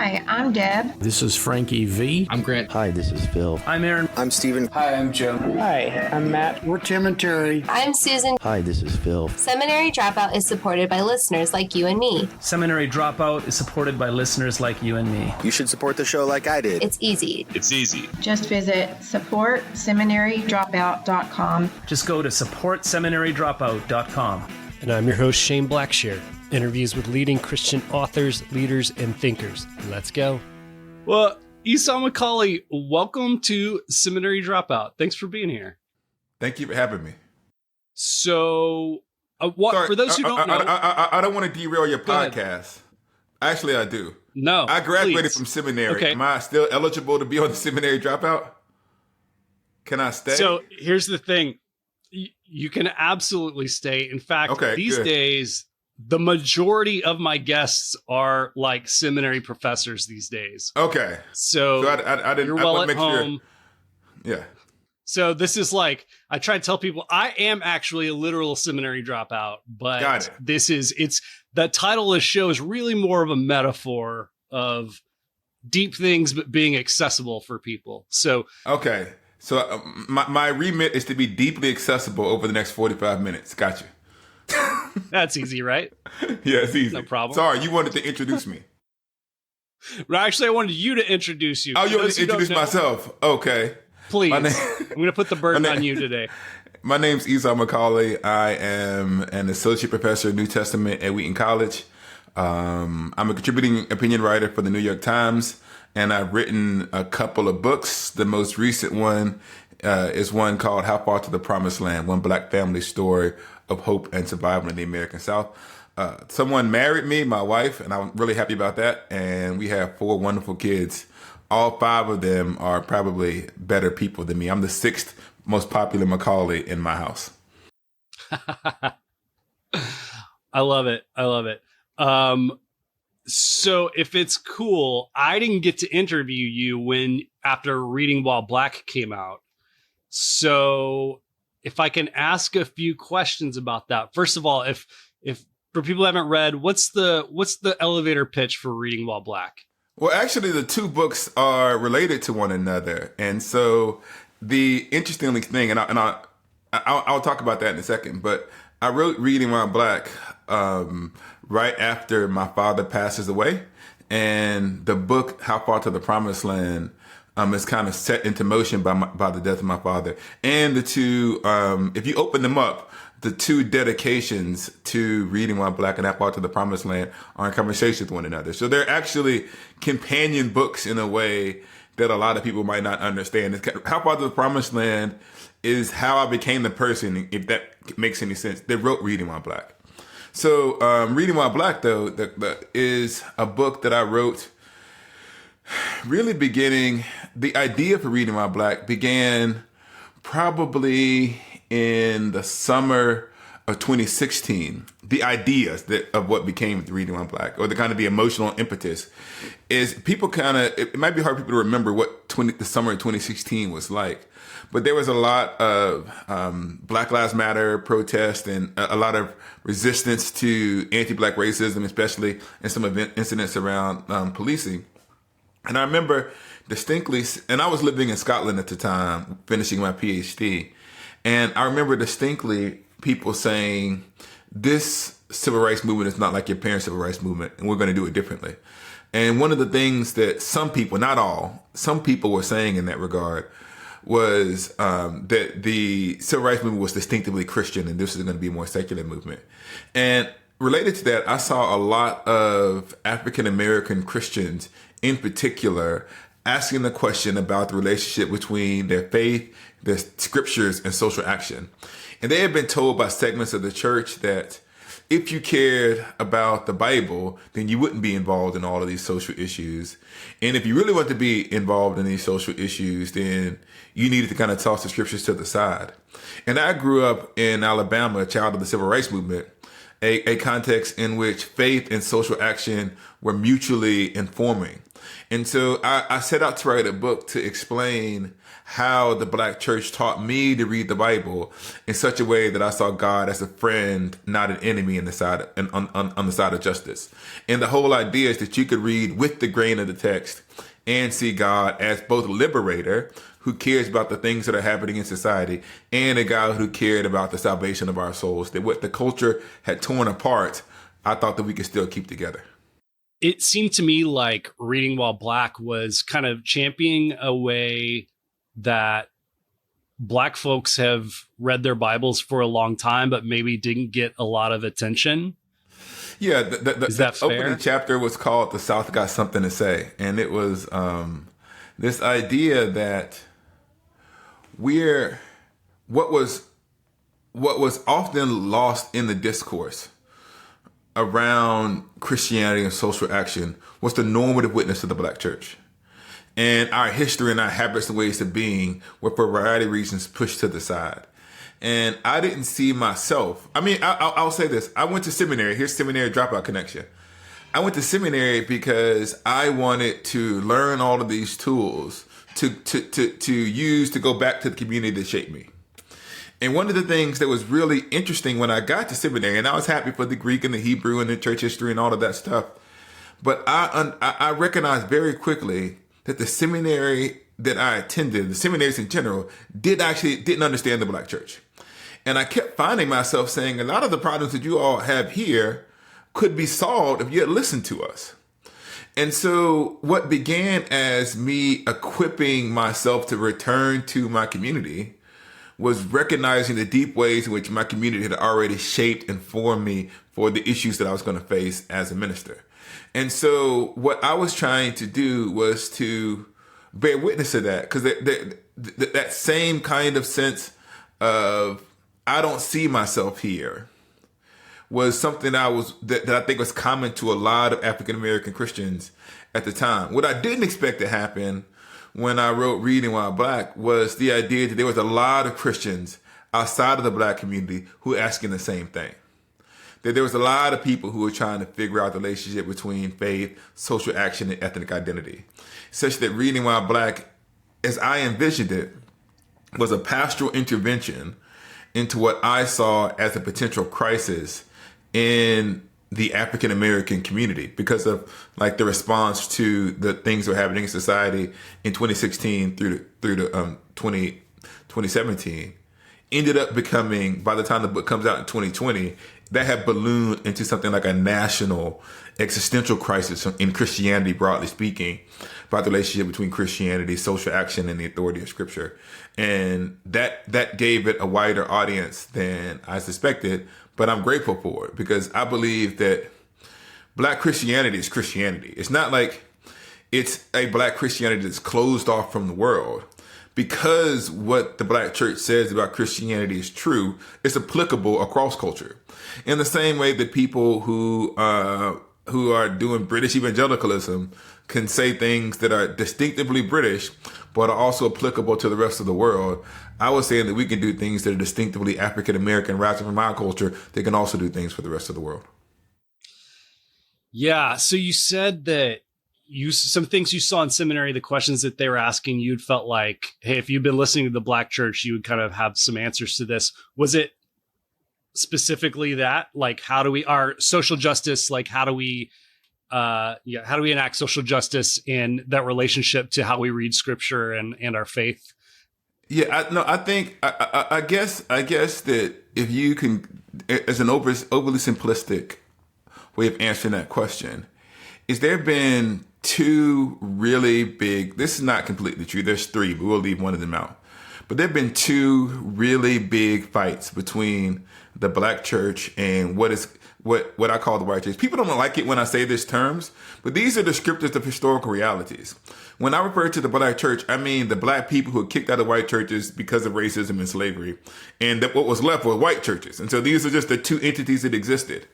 Hi, I'm Deb. This is Frankie V. I'm Grant. Hi, this is Phil. I'm Aaron. I'm Steven. Hi, I'm Joe. Hi, I'm Matt. We're Tim and Terry. I'm Susan. Hi, this is Phil. Seminary Dropout is supported by listeners like you and me. Seminary Dropout is supported by listeners like you and me. You should support the show like I did. It's easy. It's easy. Just visit supportseminarydropout.com. Just go to supportseminarydropout.com. And I'm your host, Shane Blackshear. Interviews with leading Christian authors, leaders, and thinkers. Let's go. Well, Esau McCaulley, welcome to Seminary Dropout. Thanks for being here. Thank you for having me. So, Sorry, for those who don't know... I don't want to derail your podcast. Actually, I do. No, I graduated please. from seminary. Okay. Am I still eligible to be on the Seminary Dropout? Can I stay? So, here's the thing. You can absolutely stay. In fact, these days, the majority of my guests are like seminary professors these days. Okay. So I didn't. You're well at make home. Sure. Yeah. So this is like, I try to tell people I am actually a literal seminary dropout, but it's the title of the show is really more of a metaphor of deep things, but being accessible for people. So, okay. So my remit is to be deeply accessible over the next 45 minutes. Gotcha. That's easy, right? Yeah, it's easy. No problem. Sorry, you wanted to introduce me. Well, actually, I wanted you to introduce you. Oh, you want to introduce myself? Okay. Please. I'm going to put the burden on you today. My name's Esau McCaulley. I am an associate professor of New Testament at Wheaton College. I'm a contributing opinion writer for the New York Times, and I've written a couple of books. The most recent one is one called How Far to the Promised Land, one Black family story of hope and survival in the American South. Someone married me, my wife, and I'm really happy about that. And we have 4 wonderful kids. All 5 of them are probably better people than me. I'm the 6th most popular Macaulay in my house. I love it. I love it. So if it's cool, I didn't get to interview you after Reading While Black came out. So if I can ask a few questions about that. First of all, if for people who haven't read, what's the elevator pitch for Reading While Black? Well, actually, the 2 books are related to one another, and so the interesting thing, and I'll talk about that in a second. But I wrote Reading While Black right after my father passes away, and the book How Far to the Promised Land is kind of set into motion by the death of my father. And the 2, if you open them up, the 2 dedications to Reading While Black and How Far to the Promised Land are in conversation with one another. So they're actually companion books in a way that a lot of people might not understand. How Far to the Promised Land is how I became the person, if that makes any sense, that wrote Reading While Black. So Reading While Black, though, is a book that I wrote really the idea for Reading While Black began probably in the summer of 2016. The ideas of what became Reading While Black, or the emotional impetus, is people it might be hard for people to remember what the summer of 2016 was like. But there was a lot of Black Lives Matter protest and a lot of resistance to anti-Black racism, especially in some incidents around policing. And I remember distinctly, and I was living in Scotland at the time, finishing my PhD. And I remember distinctly people saying, this civil rights movement is not like your parents' civil rights movement, and we're going to do it differently. And one of the things that some people, not all, some people were saying in that regard was that the civil rights movement was distinctively Christian, and this is going to be a more secular movement. And related to that, I saw a lot of African-American Christians in particular asking the question about the relationship between their faith, their scriptures, and social action. And they had been told by segments of the church that if you cared about the Bible, then you wouldn't be involved in all of these social issues. And if you really want to be involved in these social issues, then you needed to kind of toss the scriptures to the side. And I grew up in Alabama, a child of the civil rights movement. a context in which faith and social action were mutually informing. And so I set out to write a book to explain how the Black church taught me to read the Bible in such a way that I saw God as a friend, not an enemy on the side of justice. And the whole idea is that you could read with the grain of the text and see God as both a liberator who cares about the things that are happening in society and a God who cared about the salvation of our souls. That what the culture had torn apart, I thought that we could still keep together. It seemed to me like Reading While Black was kind of championing a way that Black folks have read their Bibles for a long time, but maybe didn't get a lot of attention. Yeah, Is that fair? Opening chapter was called "The South Got Something to Say," and it was this idea that what was often lost in the discourse around Christianity and social action was the normative witness of the Black church. And our history and our habits and ways of being were, for a variety of reasons, pushed to the side. And I didn't see myself. I mean, I'll say this. I went to seminary. Here's seminary dropout connection. I went to seminary because I wanted to learn all of these tools to use to go back to the community that shaped me. And one of the things that was really interesting when I got to seminary, and I was happy for the Greek and the Hebrew and the church history and all of that stuff, but I recognized very quickly that the seminary that I attended, the seminaries in general, didn't understand the Black church. And I kept finding myself saying a lot of the problems that you all have here could be solved if you had listened to us. And so what began as me equipping myself to return to my community was recognizing the deep ways in which my community had already shaped and formed me for the issues that I was going to face as a minister. And so what I was trying to do was to bear witness to that, because that same kind of sense of I don't see myself here was something that I think was common to a lot of African American Christians at the time. What I didn't expect to happen when I wrote Reading While Black was the idea that there was a lot of Christians outside of the Black community who were asking the same thing. That there was a lot of people who were trying to figure out the relationship between faith, social action, and ethnic identity. Such that Reading While Black, as I envisioned it, was a pastoral intervention into what I saw as a potential crisis in the African American community because of like the response to the things that were happening in society in 2016 through to 2017 ended up becoming, by the time the book comes out in 2020, that had ballooned into something like a national existential crisis in Christianity, broadly speaking, about the relationship between Christianity, social action, and the authority of Scripture. And that gave it a wider audience than I suspected, but I'm grateful for it because I believe that Black Christianity is Christianity. It's not like it's a Black Christianity that's closed off from the world. Because what the Black church says about Christianity is true, it's applicable across culture. In the same way that people who are doing British evangelicalism can say things that are distinctively British, but are also applicable to the rest of the world, I was saying that we can do things that are distinctively African American, rising from our culture. They can also do things for the rest of the world. Yeah. So you said that some things you saw in seminary, the questions that they were asking, you'd felt like, hey, if you've been listening to the Black church, you would kind of have some answers to this. Was it specifically that, like, how do our social justice, like, how do we enact social justice in that relationship to how we read Scripture and our faith? Yeah, I guess that if you can, as an overly simplistic way of answering that question, is there been two really big, this is not completely true, there's three, but we'll leave one of them out. But there have been two really big fights between the Black church and what I call the white church. People don't like it when I say these terms, but these are descriptors of historical realities. When I refer to the Black church, I mean the Black people who were kicked out of white churches because of racism and slavery, and that what was left were white churches. And so these are just the two entities that existed.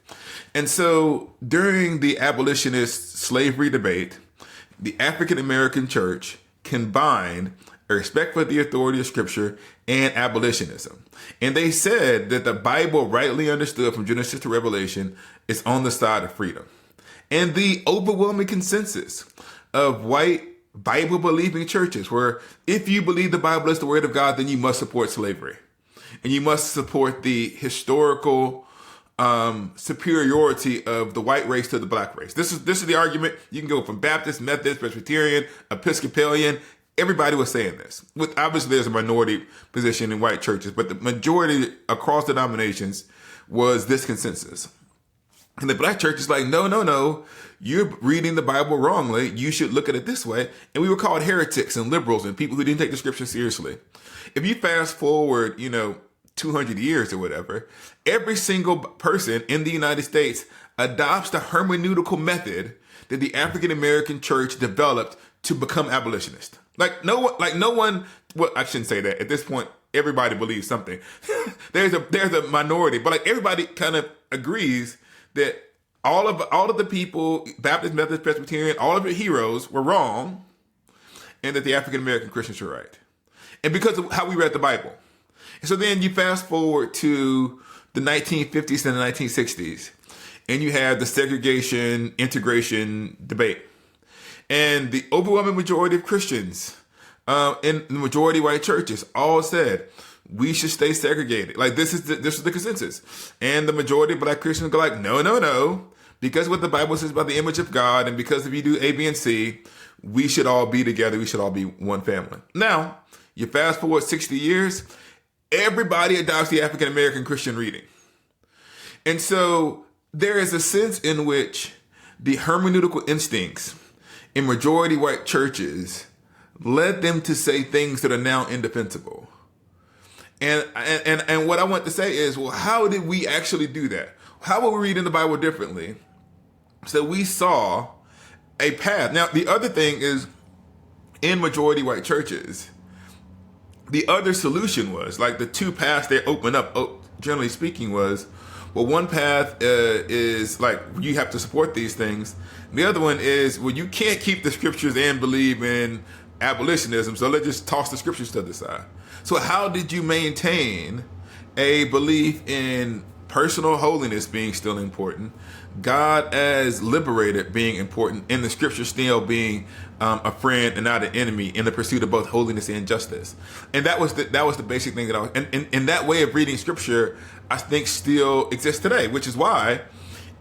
And so during the abolitionist slavery debate, the African American church combined a respect for the authority of Scripture, and abolitionism. And they said that the Bible, rightly understood from Genesis to Revelation, is on the side of freedom. And the overwhelming consensus of white Bible-believing churches were, if you believe the Bible is the Word of God, then you must support slavery. And you must support the historical superiority of the white race to the black race. This is the argument. You can go from Baptist, Methodist, Presbyterian, Episcopalian. Everybody was saying this. Obviously, there's a minority position in white churches, but the majority across denominations was this consensus. And the black church is like, no, you're reading the Bible wrongly. You should look at it this way. And we were called heretics and liberals and people who didn't take the Scripture seriously. If you fast forward, 200 years or whatever, every single person in the United States adopts the hermeneutical method that the African American church developed to become abolitionist. No one. Well, I shouldn't say that. At this point, everybody believes something. there's a minority, but everybody kind of agrees that all of the people, Baptist, Methodist, Presbyterian, all of the heroes were wrong, and that the African American Christians were right, and because of how we read the Bible. And so then you fast forward to the 1950s and the 1960s, and you have the segregation integration debate. And the overwhelming majority of Christians in the majority white churches all said, we should stay segregated. This is the consensus. And the majority of black Christians go like, no. Because what the Bible says about the image of God, and because if you do A, B, and C, we should all be together. We should all be one family. Now, you fast forward 60 years, everybody adopts the African American Christian reading. And so there is a sense in which the hermeneutical instincts in majority white churches led them to say things that are now indefensible. And what I want to say is, well, how did we actually do that? How were we reading the Bible differently? So we saw a path. Now, the other thing is, in majority white churches, the other solution was, the two paths they open up, generally speaking, was, well, one path is you have to support these things. The other one is, well, you can't keep the Scriptures and believe in abolitionism, so let's just toss the Scriptures to the side. So how did you maintain a belief in personal holiness being still important, God as liberator being important, and the Scripture still being a friend and not an enemy in the pursuit of both holiness and justice? And that was the basic thing that I was, and that way of reading Scripture, I think, still exists today, which is why,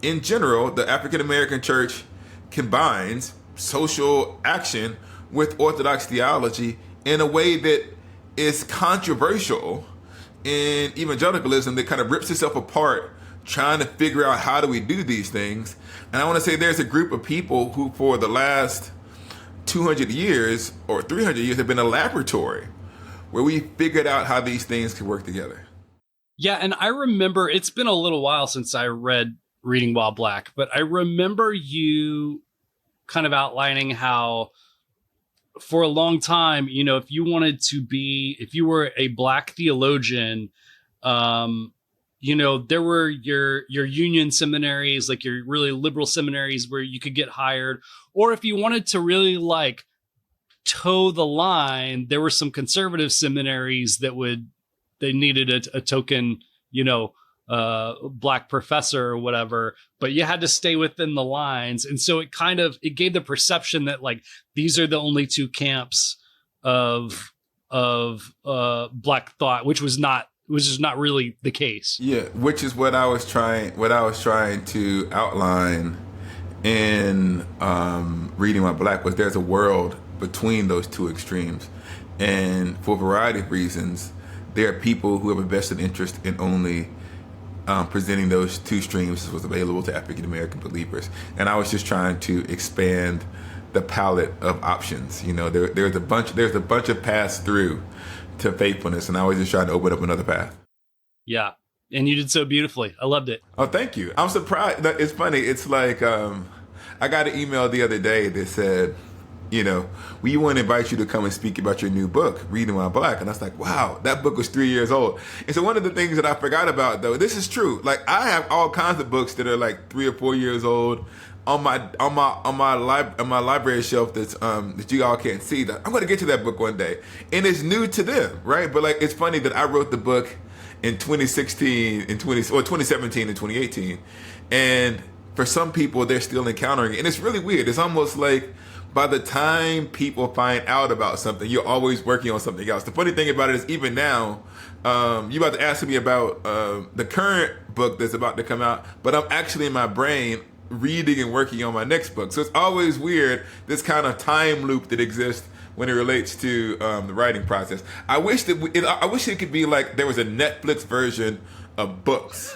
in general, the African American church combines social action with Orthodox theology in a way that is controversial in evangelicalism, that kind of rips itself apart trying to figure out how do we do these things. And I want to say there's a group of people who for the last 200 years or 300 years have been a laboratory where we figured out how these things can work together. Yeah, and I remember, it's been a little while since I read Reading While Black, but I remember you kind of outlining how for a long time, if you were a black theologian, there were your union seminaries, like your really liberal seminaries where you could get hired. Or if you wanted to really toe the line, there were some conservative seminaries they needed a token, black professor or whatever, but you had to stay within the lines. And so it gave the perception that these are the only two camps of black thought, which was not really the case. Yeah, which is what I was trying to outline in Reading While Black, was there's a world between those two extremes, and for a variety of reasons, there are people who have a vested interest in only presenting those two streams as was available to African American believers. And I was just trying to expand the palette of options. There's a bunch of paths through to faithfulness, and I was just trying to open up another path. Yeah, and you did so beautifully. I loved it. Oh, thank you. I'm surprised. It's funny. It's I got an email the other day that said, we want to invite you to come and speak about your new book, Reading While Black. And I was like, wow, that book was 3 years old. And so one of the things that I forgot about, though, this is true. I have all kinds of books that are 3 or 4 years old. on my library shelf that you all can't see. That I'm going to get to that book one day, and it's new to them, right? But like, it's funny that I wrote the book in 2017 and 2018, and for some people they're still encountering it, and it's really weird. It's almost like by the time people find out about something, you're always working on something else. The funny thing about it is, even now, you about to ask me about the current book that's about to come out, but I'm actually in my brain reading and working on my next book. So it's always weird, this kind of time loop that exists when it relates to the writing process. I wish it could be like there was a Netflix version of books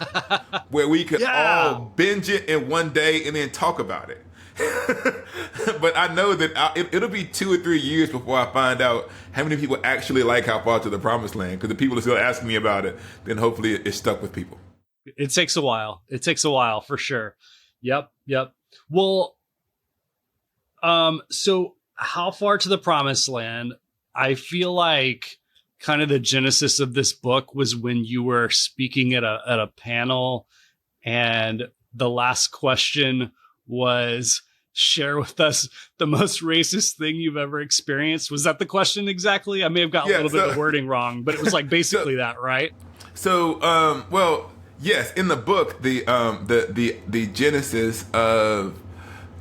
where we could all binge it in one day and then talk about it. But I know that it'll be 2 or 3 years before I find out how many people actually like How Far to the Promised Land. Because the people are still asking me about it, then hopefully it's stuck with people. It takes a while. It takes a while for sure. Yep. Well, so How Far to the Promised Land, I feel like kind of the genesis of this book was when you were speaking at a panel, and the last question was, share with us the most racist thing you've ever experienced. Was that the question exactly? I may have got a little bit of the wording wrong, but it was like basically that, right? So, well, yes, in the book, the genesis of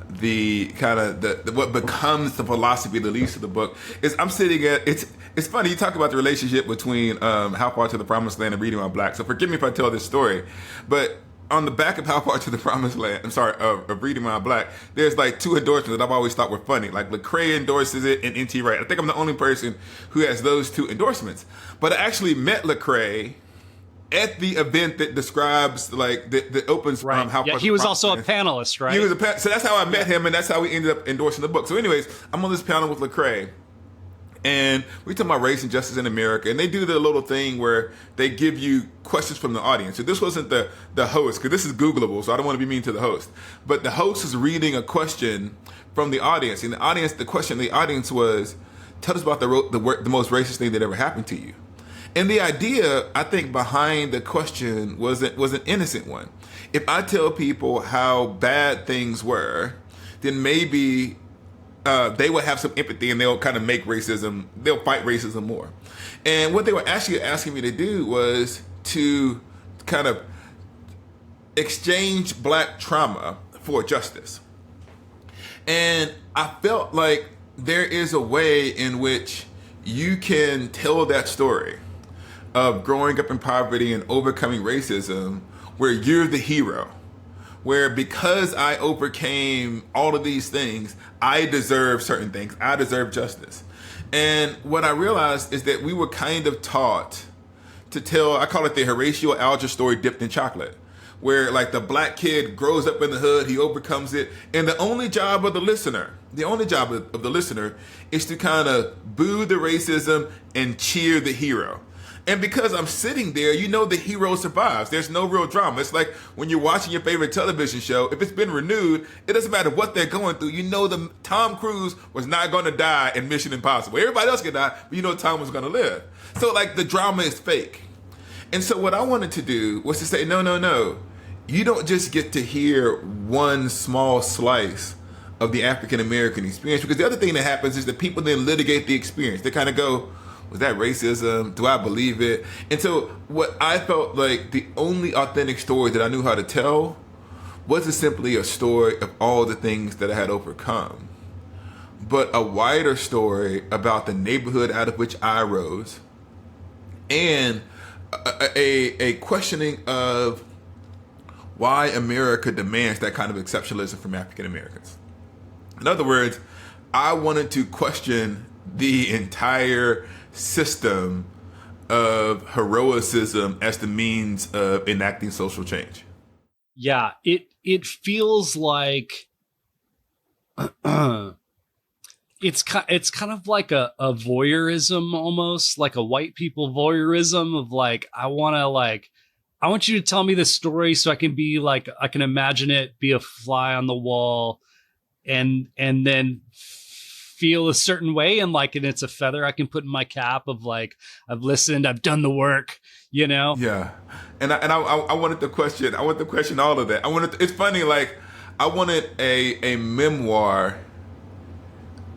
the kind of what becomes the philosophy that leads to the book is I'm sitting at it's funny, you talk about the relationship between How Far to the Promised Land and Reading While Black. So forgive me if I tell this story, but on the back of How Far to the Promised Land, of Reading While Black, there's like 2 endorsements that I've always thought were funny. Like Lecrae endorses it and N.T. Wright. I think I'm the only person who has those 2 endorsements. But I actually met Lecrae at the event that describes that opens right. How Far. He was also a panelist, right? He was so that's how I met him, and that's how we ended up endorsing the book. So, anyways, I'm on this panel with Lecrae, and we talk about race and justice in America, and they do the little thing where they give you questions from the audience. So this wasn't the host, because this is Googleable, so I don't want to be mean to the host. But the host is reading a question from the audience, and the question of the audience was, tell us about the most racist thing that ever happened to you. And the idea, I think, behind the question was an innocent one. If I tell people how bad things were, then maybe they will have some empathy and they'll kind of they'll fight racism more. And what they were actually asking me to do was to kind of exchange black trauma for justice. And I felt like there is a way in which you can tell that story of growing up in poverty and overcoming racism where you're the hero, where because I overcame all of these things, I deserve certain things. I deserve justice. And what I realized is that we were kind of taught to tell, I call it the Horatio Alger story dipped in chocolate, where like the black kid grows up in the hood, he overcomes it, and the only job of the listener is to kind of boo the racism and cheer the hero. And because I'm sitting there, the hero survives. There's no real drama. It's like when you're watching your favorite television show, if it's been renewed, it doesn't matter what they're going through. Tom Cruise was not going to die in Mission Impossible. Everybody else could die, but Tom was going to live. So like the drama is fake. And so what I wanted to do was to say, no. You don't just get to hear one small slice of the African American experience, because the other thing that happens is that people then litigate the experience. They kind of go, was that racism? Do I believe it? And so what I felt like the only authentic story that I knew how to tell wasn't simply a story of all the things that I had overcome, but a wider story about the neighborhood out of which I rose, and a questioning of why America demands that kind of exceptionalism from African Americans. In other words, I wanted to question the entire system of heroicism as the means of enacting social change. Yeah, it feels like it's kind of like a voyeurism, almost like a white people voyeurism of like, I want you to tell me this story so I can imagine it, be a fly on the wall, and then feel a certain way, and it's a feather I can put in my cap of like, I've listened, I've done the work, Yeah. And I wanted to question all of that. It's funny, like I wanted a memoir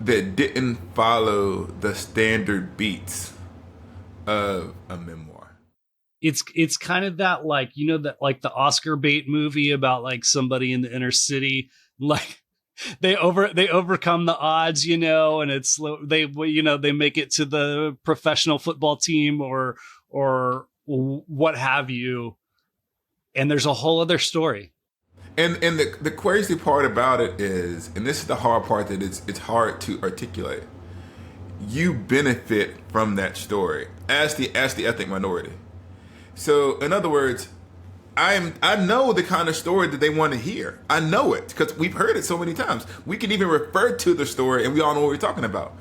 that didn't follow the standard beats of a memoir. It's kind of that, like, you know, that like the Oscar bait movie about like somebody in the inner city, like they overcome the odds, you know, and it's they make it to the professional football team or what have you, and there's a whole other story. And the crazy part about it is, and this is the hard part, that it's hard to articulate. You benefit from that story as the ethnic minority. So in other words, I know the kind of story that they want to hear. I know it because we've heard it so many times. We can even refer to the story and we all know what we're talking about.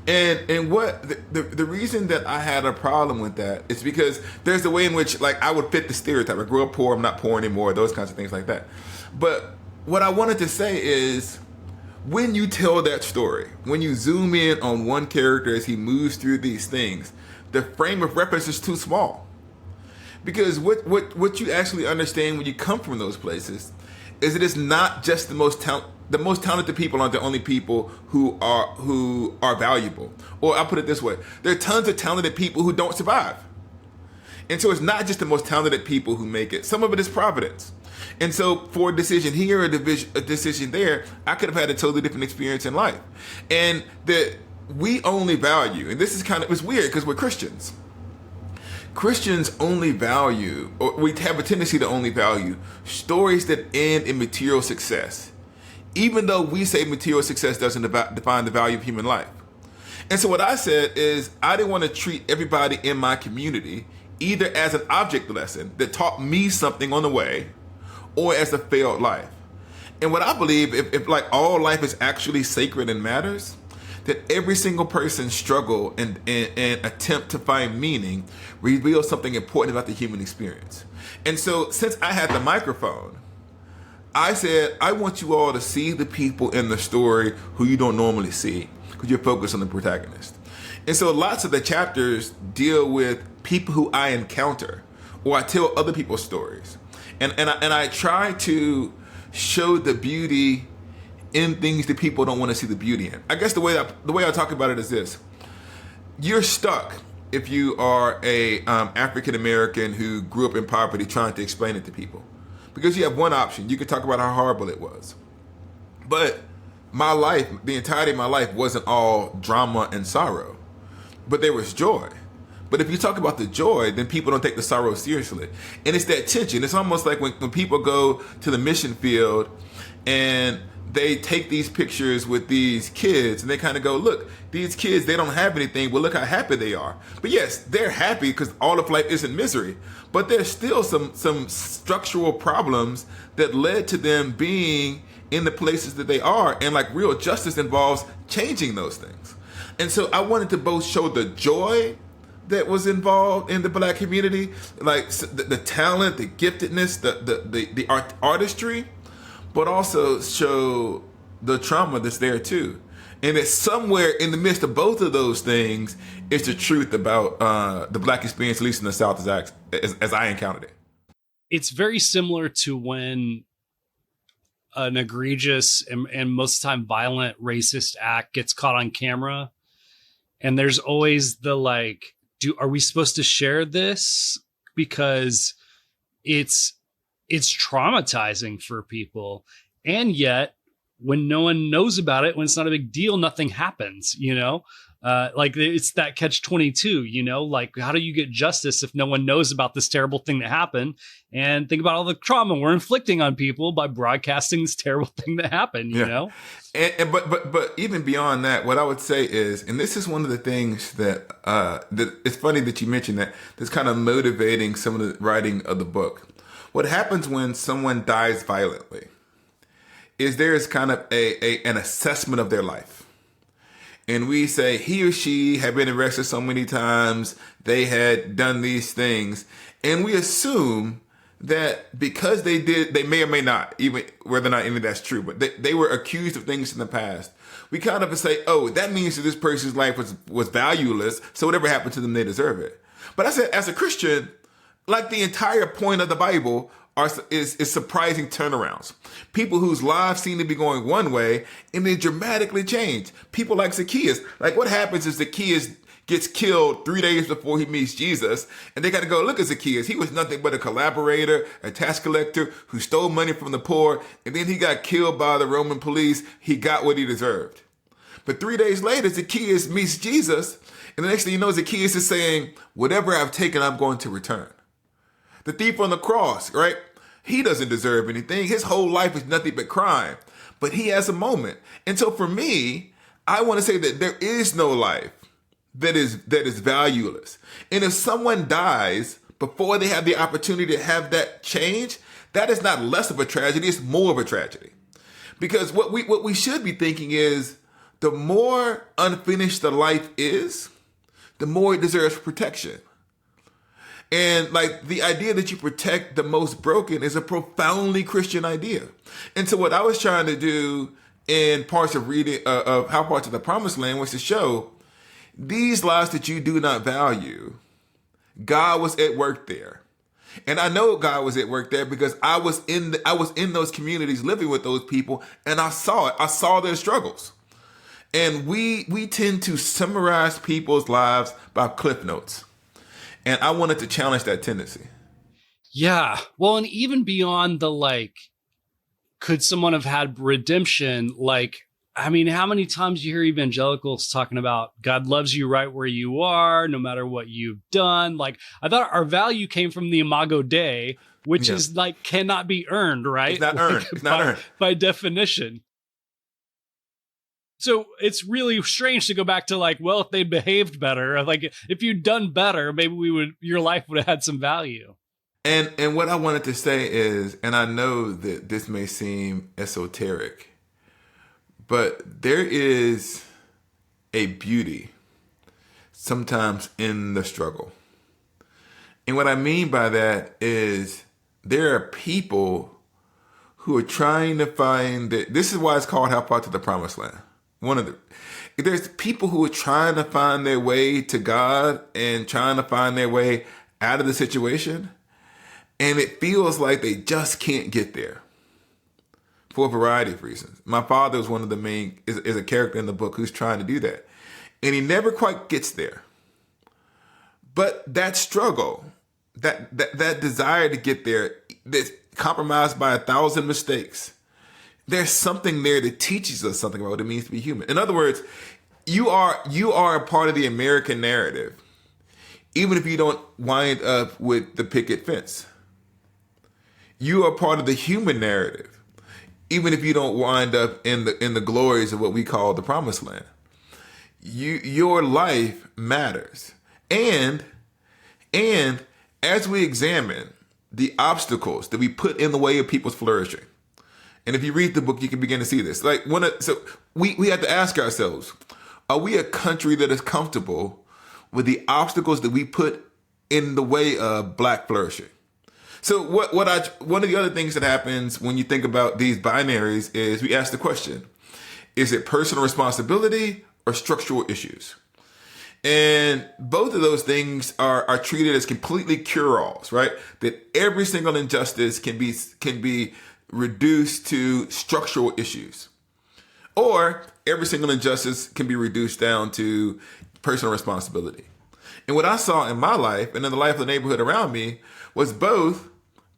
And what the reason that I had a problem with that is because there's a way in which, like, I would fit the stereotype. I grew up poor, I'm not poor anymore, those kinds of things like that. But what I wanted to say is, when you tell that story, when you zoom in on one character as he moves through these things, the frame of reference is too small. Because what you actually understand when you come from those places is that it's not just the most talented people aren't the only people who are valuable. Or I'll put it this way: there are tons of talented people who don't survive. And so it's not just the most talented people who make it. Some of it is providence. And so for a decision here, a decision there, I could have had a totally different experience in life. And that we only value, and this is it's weird because we're Christians. Christians only value, or we have a tendency to only value, stories that end in material success, even though we say material success doesn't define the value of human life. And so what I said is, I didn't want to treat everybody in my community either as an object lesson that taught me something on the way, or as a failed life. And what I believe, if like all life is actually sacred and matters, that every single person's struggle and attempt to find meaning reveals something important about the human experience. And so since I had the microphone, I said, I want you all to see the people in the story who you don't normally see, because you're focused on the protagonist. And so lots of the chapters deal with people who I encounter, or I tell other people's stories. And I try to show the beauty in things that people don't want to see the beauty in. I guess the way I talk about it is this: you're stuck if you are a African American who grew up in poverty trying to explain it to people, because you have one option. You could talk about how horrible it was, but my life, the entirety of my life, wasn't all drama and sorrow, but there was joy. But if you talk about the joy, then people don't take the sorrow seriously. And it's that tension. It's almost like when people go to the mission field and they take these pictures with these kids and they kind of go, look, these kids, they don't have anything, but look how happy they are. But yes, they're happy because all of life isn't misery. But there's still some structural problems that led to them being in the places that they are. And like real justice involves changing those things. And so I wanted to both show the joy that was involved in the Black community, like the talent, the giftedness, the artistry, but also show the trauma that's there too. And it's somewhere in the midst of both of those things is the truth about the Black experience, at least in the South, as I encountered it. It's very similar to when an egregious and most of the time violent racist act gets caught on camera. And there's always the like, are we supposed to share this? Because it's traumatizing for people. And yet when no one knows about it, when it's not a big deal, nothing happens, you know? Like it's that catch-22, you know, like how do you get justice if no one knows about this terrible thing that happened? And think about all the trauma we're inflicting on people by broadcasting this terrible thing that happened, you know? But even beyond that, what I would say is, and this is one of the things that it's funny that you mentioned that's kind of motivating some of the writing of the book. What happens when someone dies violently is there's kind of an assessment of their life. And we say he or she had been arrested so many times, they had done these things. And we assume that because they may or may not, even whether or not any of that's true, but they were accused of things in the past. We kind of say, oh, that means that this person's life was valueless, so whatever happened to them, they deserve it. But I said, as a Christian, like the entire point of the Bible is surprising turnarounds. People whose lives seem to be going one way and they dramatically change. People like Zacchaeus. Like, what happens is Zacchaeus gets killed 3 days before he meets Jesus, and they got to go, look at Zacchaeus. He was nothing but a collaborator, a tax collector who stole money from the poor, and then he got killed by the Roman police. He got what he deserved. But 3 days later, Zacchaeus meets Jesus, and the next thing you know, Zacchaeus is saying, whatever I've taken, I'm going to return. The thief on the cross, right? He doesn't deserve anything. His whole life is nothing but crime, but he has a moment. And so for me, I want to say that there is no life that is valueless. And if someone dies before they have the opportunity to have that change, that is not less of a tragedy, it's more of a tragedy. Because what we should be thinking is, the more unfinished the life is, the more it deserves protection. And like, the idea that you protect the most broken is a profoundly Christian idea. And so what I was trying to do in parts of reading of How Parts of the Promised Land was to show these lives that you do not value, God was at work there. And I know God was at work there because I was in those communities living with those people, and I saw it. I saw their struggles. And we tend to summarize people's lives by cliff notes. And I wanted to challenge that tendency. Yeah. Well, and even beyond the, like, could someone have had redemption? Like, I mean, how many times you hear evangelicals talking about God loves you right where you are, no matter what you've done. Like, I thought our value came from the Imago Dei, which is like, cannot be earned, right? It's not earned. It's not earned. By definition. So it's really strange to go back to, like, well, if they behaved better, like, if you'd done better, maybe your life would have had some value. And what I wanted to say is, and I know that this may seem esoteric, but there is a beauty sometimes in the struggle. And what I mean by that is, there are people who are trying to find that. This is why it's called How Far to the Promised Land. There's people who are trying to find their way to God and trying to find their way out of the situation. And it feels like they just can't get there for a variety of reasons. My father is one of the main, is a character in the book who's trying to do that. And he never quite gets there. But that struggle, that desire to get there, that's compromised by 1,000 mistakes, there's something there that teaches us something about what it means to be human. In other words, you are a part of the American narrative, even if you don't wind up with the picket fence. You are part of the human narrative, even if you don't wind up in the glories of what we call the Promised Land. Your life matters. And as we examine the obstacles that we put in the way of people's flourishing, and if you read the book, you can begin to see this. Like, so we have to ask ourselves, are we a country that is comfortable with the obstacles that we put in the way of Black flourishing? So one of the other things that happens when you think about these binaries is we ask the question, is it personal responsibility or structural issues? And both of those things are treated as completely cure-alls, right? That every single injustice can be reduced to structural issues, or every single injustice can be reduced down to personal responsibility. And what I saw in my life and in the life of the neighborhood around me was both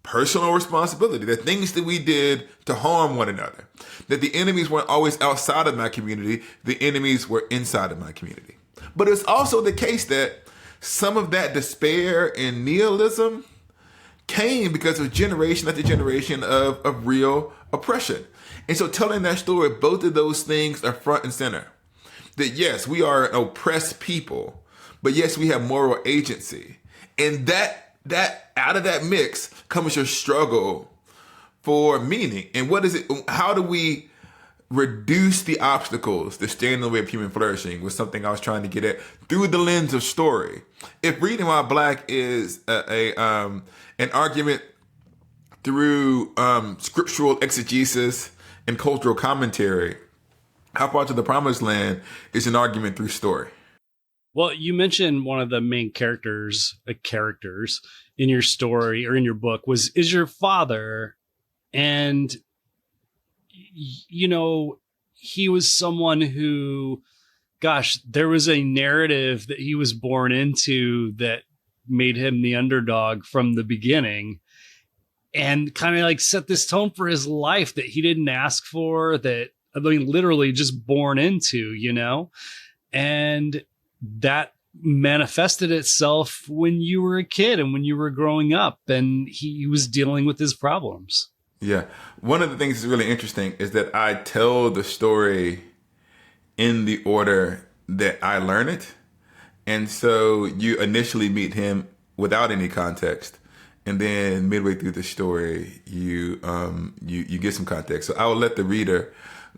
personal responsibility, the things that we did to harm one another, that the enemies weren't always outside of my community, the enemies were inside of my community. But it's also the case that some of that despair and nihilism came because of generation after generation of real oppression. And so telling that story, both of those things are front and center. That yes, we are an oppressed people, but yes, we have moral agency. And that out of that mix comes your struggle for meaning. And what is it? How do we reduce the obstacles that stand in the way of human flourishing was something I was trying to get at through the lens of story. If reading while Black is an argument through scriptural exegesis and cultural commentary, How Far to the Promised Land is an argument through story. Well, you mentioned one of the main characters in your story or in your book is your father. And, he was someone who, gosh, there was a narrative that he was born into that made him the underdog from the beginning, and kind of like set this tone for his life that he didn't ask for, that, I mean, literally just born into, and that manifested itself when you were a kid and when you were growing up, and he was dealing with his problems. Yeah. One of the things that's really interesting is that I tell the story in the order that I learn it. And so you initially meet him without any context. And then midway through the story, you get some context. So I will let the reader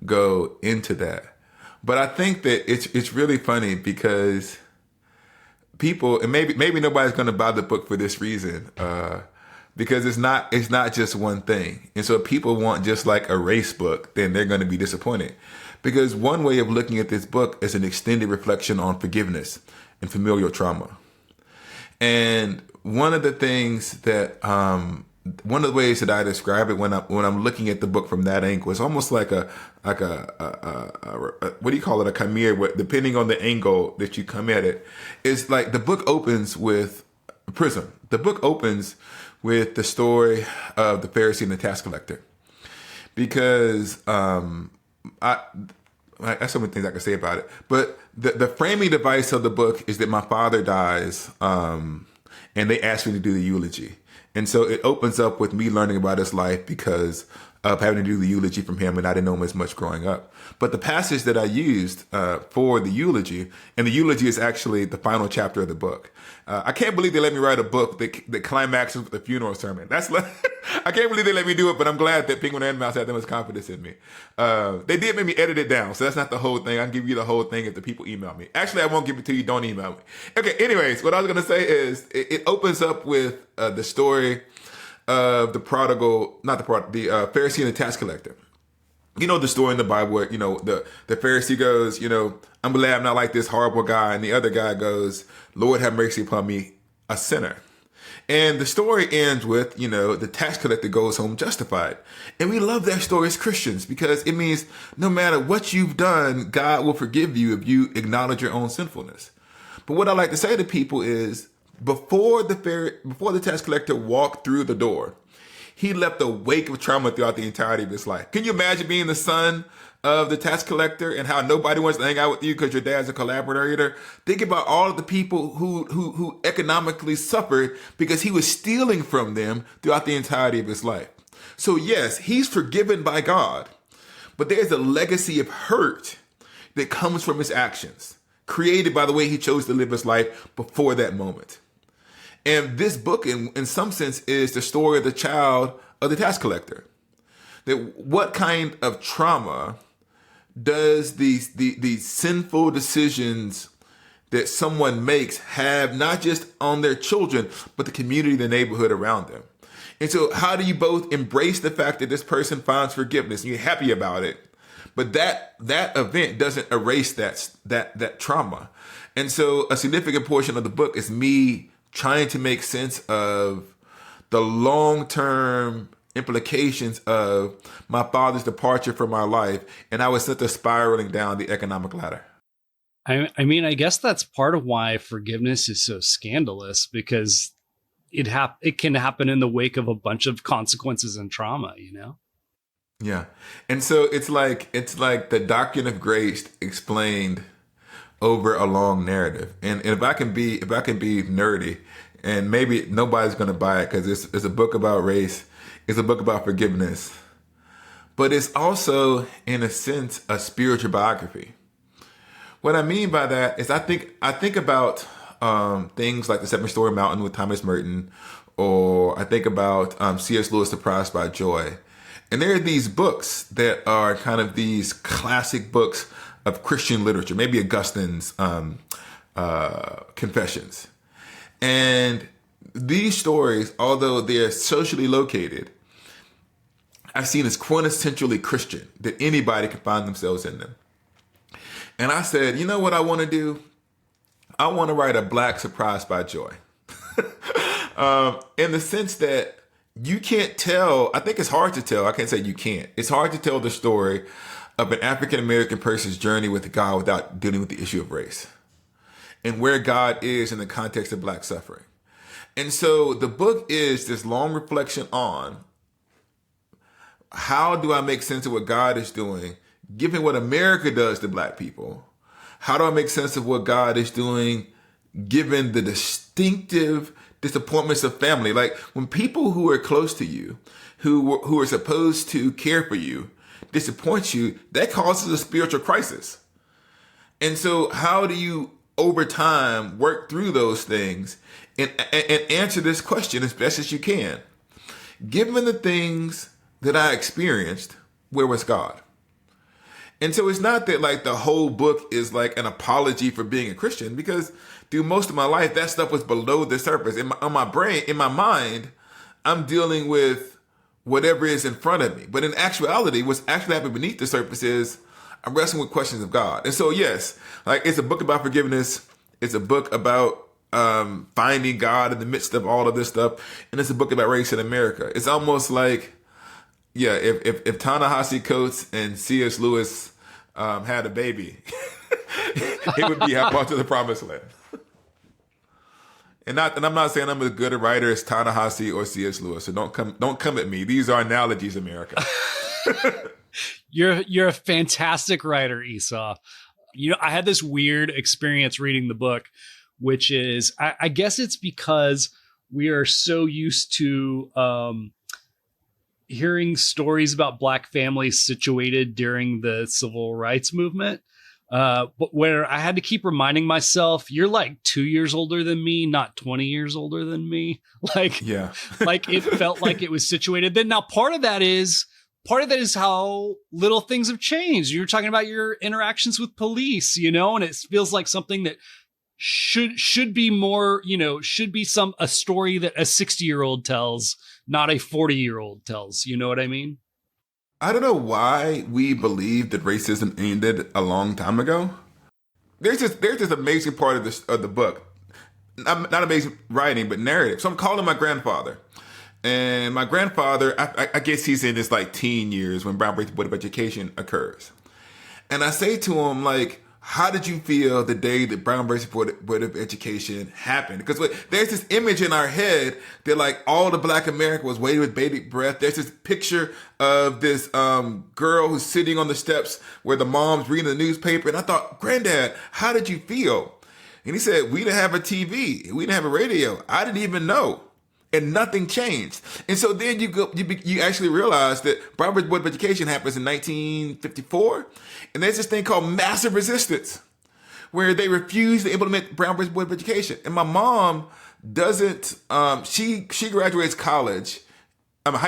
go into that. But I think that it's really funny because people, and maybe nobody's going to buy the book for this reason, because it's not just one thing. And so if people want just like a race book, then they're going to be disappointed. Because one way of looking at this book is an extended reflection on forgiveness and familial trauma. And one of the things that, one of the ways that I describe it when I'm looking at the book from that angle, it's almost like a what do you call it? A chimera, depending on the angle that you come at it. It's like the book opens with a prism. The book opens with the story of the Pharisee and the tax collector, because I have so many things I can say about it. But the framing device of the book is that my father dies, and they asked me to do the eulogy. And so it opens up with me learning about his life because of having to do the eulogy from him, and I didn't know him as much growing up. But the passage that I used for the eulogy, and the eulogy is actually the final chapter of the book. I can't believe they let me write a book that climaxes with a funeral sermon. I can't believe they let me do it, but I'm glad that Penguin and Mouse had that much confidence in me. They did make me edit it down, so that's not the whole thing. I can give you the whole thing if the people email me. Actually, I won't give it to you. Don't email me. Okay, anyways, what I was going to say is it opens up with the story of the Pharisee and the tax collector. You know the story in the Bible where, the Pharisee goes, I'm glad I'm not like this horrible guy. And the other guy goes, Lord, have mercy upon me, a sinner. And the story ends with, the tax collector goes home justified. And we love that story as Christians because it means no matter what you've done, God will forgive you if you acknowledge your own sinfulness. But what I like to say to people is before the tax collector walked through the door, he left a wake of trauma throughout the entirety of his life. Can you imagine being the son of the tax collector and how nobody wants to hang out with you because your dad's a collaborator? Think about all of the people who economically suffered because he was stealing from them throughout the entirety of his life. So yes, he's forgiven by God, but there's a legacy of hurt that comes from his actions, created by the way he chose to live his life before that moment. And this book, in some sense, is the story of the child of the tax collector. That what kind of trauma does these sinful decisions that someone makes have, not just on their children, but the community, the neighborhood around them? And so how do you both embrace the fact that this person finds forgiveness and you're happy about it, but that event doesn't erase that trauma? And so a significant portion of the book is me trying to make sense of the long-term implications of my father's departure from my life, and I was sent to spiraling down the economic ladder. I mean, I guess that's part of why forgiveness is so scandalous, because it can happen in the wake of a bunch of consequences and trauma, Yeah. And so it's like the doctrine of grace explained over a long narrative. And if I can be nerdy, and maybe nobody's going to buy it because it's a book about race, it's a book about forgiveness, but it's also, in a sense, a spiritual biography. What I mean by that is I think about things like The 7-Story Mountain with Thomas Merton, or I think about C.S. Lewis' Surprised by Joy. And there are these books that are kind of these classic books of Christian literature, maybe Augustine's Confessions. And these stories, although they're socially located, I've seen as quintessentially Christian, that anybody can find themselves in them. And I said, you know what I want to do? I want to write a Black surprised by joy. In the sense that you can't tell, I think it's hard to tell. I can't say you can't. It's hard to tell the story of an African-American person's journey with God without dealing with the issue of race and where God is in the context of Black suffering. And so the book is this long reflection on how do I make sense of what God is doing, given what America does to Black people? How do I make sense of what God is doing, given the distinctive disappointments of family? Like when people who are close to you, who are supposed to care for you, disappoint you, that causes a spiritual crisis. And so how do you, over time, work through those things and answer this question as best as you can? Given the things that I experienced, where was God? And so it's not that like the whole book is like an apology for being a Christian, because through most of my life, that stuff was below the surface. On my brain, in my mind, I'm dealing with whatever is in front of me. But in actuality, what's actually happening beneath the surface is I'm wrestling with questions of God. And so, yes, like it's a book about forgiveness. It's a book about finding God in the midst of all of this stuff. And it's a book about race in America. It's almost like, yeah, if Ta-Nehisi Coates and C.S. Lewis had a baby, it would be How to the Promised Land. And I'm not saying I'm as good a writer as Ta-Nehisi or C.S. Lewis, so don't come at me. These are analogies, America. You're a fantastic writer, Esau. You know, I had this weird experience reading the book, which is, I guess it's because we are so used to hearing stories about Black families situated during the civil rights movement. But where I had to keep reminding myself, you're like 2 years older than me, not 20 years older than me. Like, yeah, like it felt like it was situated then. Now, part of that is how little things have changed. You're talking about your interactions with police, you know, and it feels like something that should be more, you know, should be a story that a 60-year-old tells, not a 40-year-old tells. You know what I mean? I don't know why we believe that racism ended a long time ago. There's this amazing part of the book. Not amazing writing, but narrative. So I'm calling my grandfather. And my grandfather, I guess he's in his like teen years when Brown Board of Education occurs. And I say to him, like, how did you feel the day that Brown Board of Education happened? Because there's this image in our head that like all the Black America was waiting with bated breath. There's this picture of this girl who's sitting on the steps where the mom's reading the newspaper. And I thought, Granddad, how did you feel? And he said, we didn't have a TV. We didn't have a radio. I didn't even know. And nothing changed. And so then you actually realize that Brown Board of Education happens in 1954. And there's this thing called massive resistance, where they refuse to implement Brown Board of Education. And my mom doesn't, she graduates high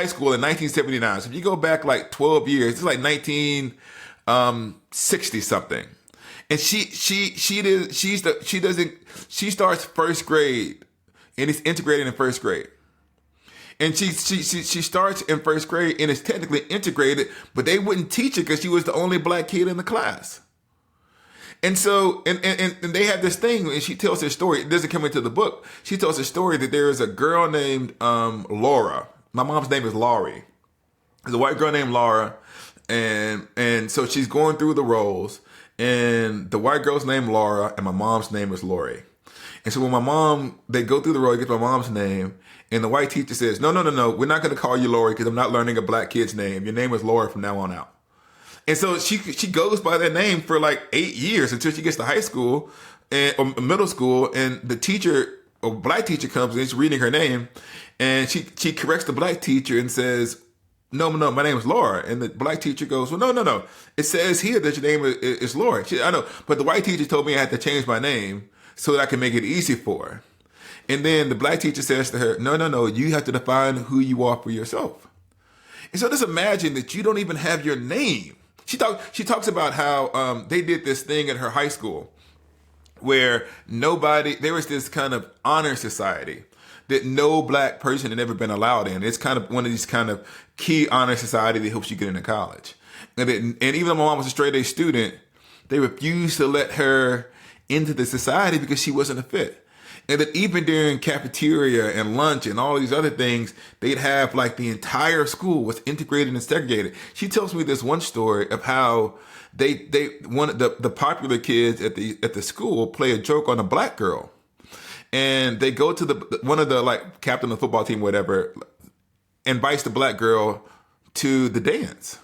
school in 1979. So if you go back like 12 years, it's like 1960 something. And she starts first grade and it's integrated in first grade. And she starts in first grade and is technically integrated, but they wouldn't teach her because she was the only Black kid in the class. And so, and they had this thing, and she tells her story. It doesn't come into the book. She tells her story that there is a girl named Laura. My mom's name is Laurie. There's a white girl named Laura, and so she's going through the roles, and the white girl's named Laura, and my mom's name is Lori. And so when they go through the role, get my mom's name, and the white teacher says, no, we're not going to call you Lori because I'm not learning a Black kid's name. Your name is Laura from now on out. And so she goes by that name for like 8 years until she gets to high school or middle school, and the teacher, a Black teacher, comes in, she's reading her name, and she corrects the Black teacher and says, no, my name is Laura. And the Black teacher goes, well, no. It says here that your name is Laura. I know, but the white teacher told me I had to change my name so that I can make it easy for her. And then the Black teacher says to her, no, you have to define who you are for yourself. And so just imagine that you don't even have your name. She talks about how they did this thing at her high school where there was this kind of honor society that no Black person had ever been allowed in. It's kind of one of these kind of key honor society that helps you get into college. And even though my mom was a straight A student, they refused to let her into the society because she wasn't a fit. And that even during cafeteria and lunch and all these other things, they'd have like the entire school was integrated and segregated. She tells me this one story of how one of the popular kids at the school play a joke on a black girl. And they go to one of the like captain of the football team, whatever, invites the black girl to the dance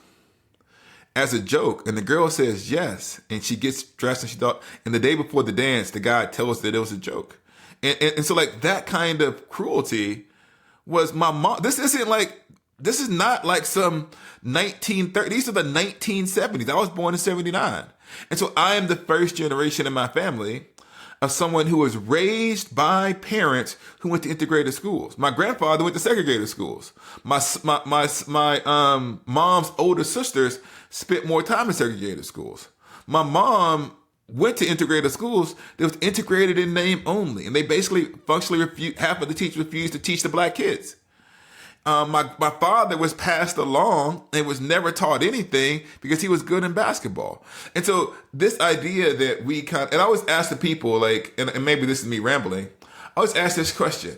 as a joke. And the girl says yes. And she gets dressed and the day before the dance, the guy tells her that it was a joke. And so like that kind of cruelty was my mom. This is not like some 1930s. These are the 1970s. I was born in 79. And so I am the first generation in my family of someone who was raised by parents who went to integrated schools. My grandfather went to segregated schools. My mom's older sisters spent more time in segregated schools. My mom went to integrated schools that was integrated in name only. And they basically functionally half of the teachers refused to teach the black kids. My father was passed along and was never taught anything because he was good in basketball. And so this idea that and I always ask the people like, and maybe this is me rambling, I always ask this question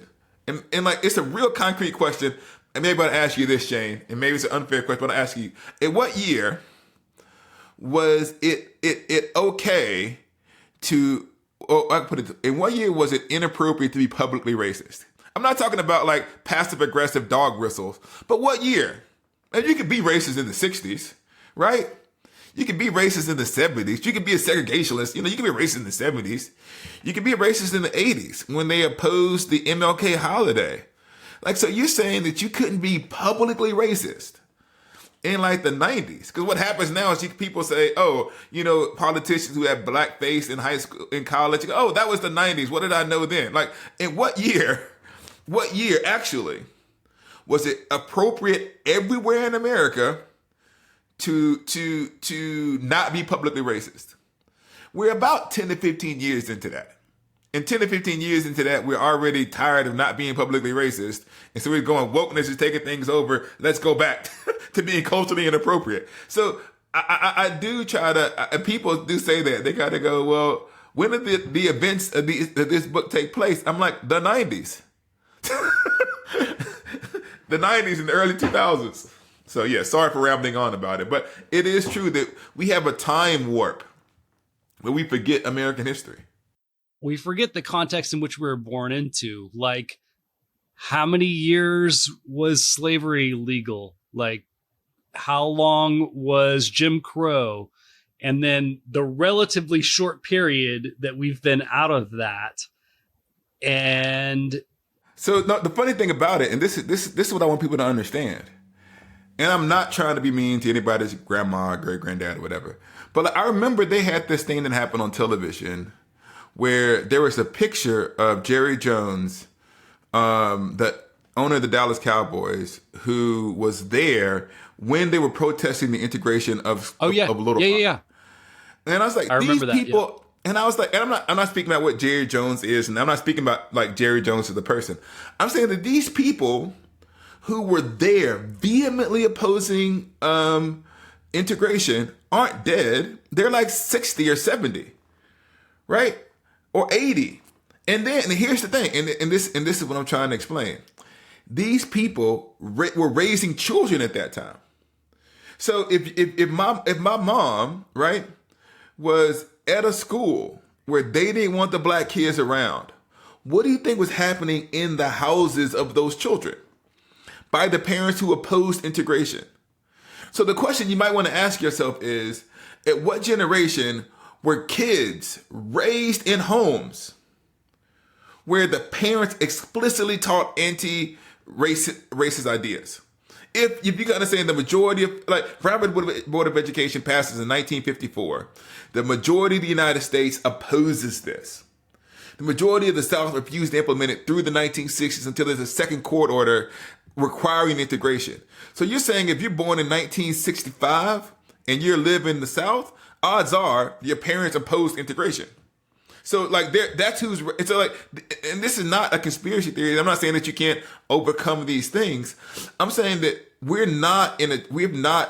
and like, it's a real concrete question. And maybe I'll ask you this, Shane, and maybe it's an unfair question, but I'll ask you, in what year was it okay to, or I put it, in what year was it inappropriate to be publicly racist? I'm not talking about like passive aggressive dog whistles, but what year? And you could be racist in the 60s, right? You could be racist in the 70s. You could be a segregationist. You could be a racist in the 70s. You could be a racist in the 80s when they opposed the MLK holiday. Like, so you're saying that you couldn't be publicly racist in like the 90s? Because what happens now is people say, oh, politicians who have blackface in high school, in college, oh, that was the 90s. What did I know then? Like, in what year actually was it appropriate everywhere in America to not be publicly racist? We're about 10 to 15 years into that. And 10 to 15 years into that, we're already tired of not being publicly racist. And so we're going, wokeness is taking things over. Let's go back to being culturally inappropriate. So I do try to, people do say that. They got to go, well, when did the events of this book take place? I'm like, the 90s. The 90s and the early 2000s. So yeah, sorry for rambling on about it, but it is true that we have a time warp where we forget American history. We forget the context in which we were born into. Like, how many years was slavery legal? Like, how long was Jim Crow? And then the relatively short period that we've been out of that. And so the funny thing about it, and this is what I want people to understand, and I'm not trying to be mean to anybody's grandma, great granddad, or whatever, but I remember they had this thing that happened on television where there was a picture of Jerry Jones, the owner of the Dallas Cowboys, who was there when they were protesting the integration of Little Rock. Yeah. And I was like, these people. And I was like, and I'm not speaking about what Jerry Jones is, and I'm not speaking about like Jerry Jones as the person. I'm saying that these people who were there vehemently opposing integration aren't dead. They're like 60 or 70, right? Or 80. And here's the thing, and this is what I'm trying to explain. These people were raising children at that time. So if my mom, right, was at a school where they didn't want the black kids around, what do you think was happening in the houses of those children by the parents who opposed integration? So the question you might want to ask yourself is, at what generation were kids raised in homes where the parents explicitly taught anti-racist ideas? If you can understand the majority of, like, Harvard Board of Education passes in 1954, the majority of the United States opposes this. The majority of the South refused to implement it through the 1960s until there's a second court order requiring integration. So you're saying if you're born in 1965 and you live in the South, odds are your parents opposed integration. So like that's who's, it's like, and this is not a conspiracy theory. I'm not saying that you can't overcome these things. I'm saying that we're not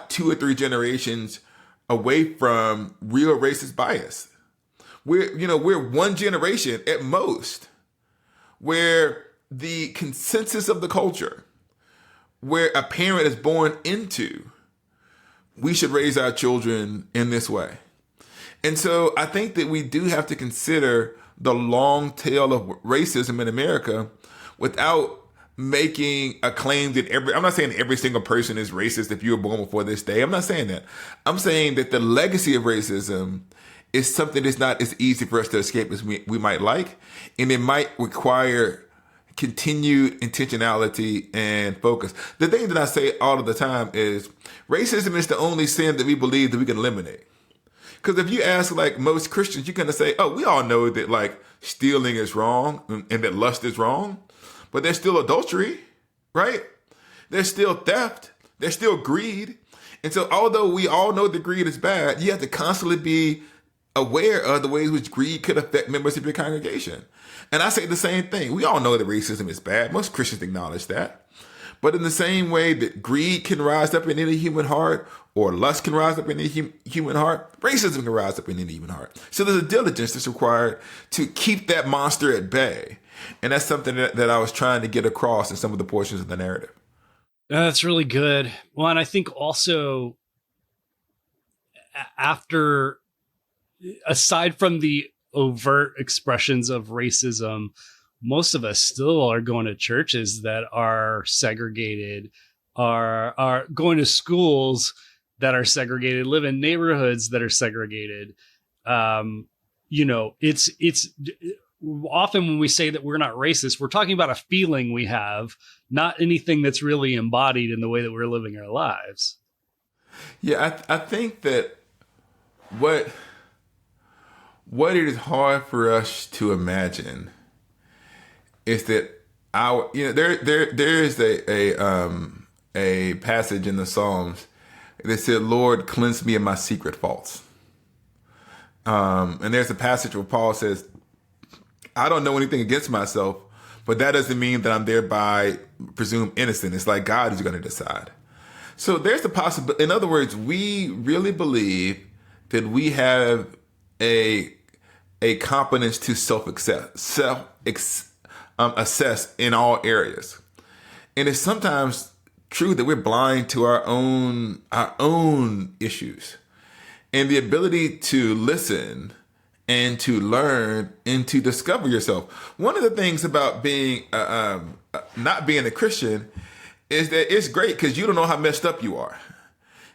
2 or 3 generations away from real racist bias. We're one generation at most where the consensus of the culture, where a parent is born into, we should raise our children in this way. And so I think that we do have to consider the long tail of racism in America without making a claim that I'm not saying every single person is racist if you were born before this day. I'm not saying that. I'm saying that the legacy of racism is something that's not as easy for us to escape as we might like. And it might require continued intentionality and focus. The thing that I say all of the time is racism is the only sin that we believe that we can eliminate. Because if you ask like most Christians, you're going to say, oh, we all know that like stealing is wrong and that lust is wrong, but there's still adultery, right? There's still theft. There's still greed. And so although we all know that greed is bad, you have to constantly be aware of the ways which greed could affect members of your congregation. And I say the same thing. We all know that racism is bad. Most Christians acknowledge that. But in the same way that greed can rise up in any human heart, or lust can rise up in any human heart, racism can rise up in any human heart. So there's a diligence that's required to keep that monster at bay. And that's something that I was trying to get across in some of the portions of the narrative. That's really good. Well, and I think also aside from the overt expressions of racism, most of us still are going to churches that are segregated, are going to schools that are segregated, live in neighborhoods that are segregated. It's often when we say that we're not racist, we're talking about a feeling we have, not anything that's really embodied in the way that we're living our lives. Yeah, I think that what it is hard for us to imagine is that there is a passage in the Psalms that said, "Lord, cleanse me of my secret faults." And there's a passage where Paul says, "I don't know anything against myself, but that doesn't mean that I'm thereby presumed innocent. It's like God is going to decide." So there's the possibility. In other words, we really believe that we have a competence to assess in all areas. And it's sometimes true that we're blind to our own issues. And the ability to listen and to learn and to discover yourself. One of the things about being not being a Christian is that it's great because you don't know how messed up you are.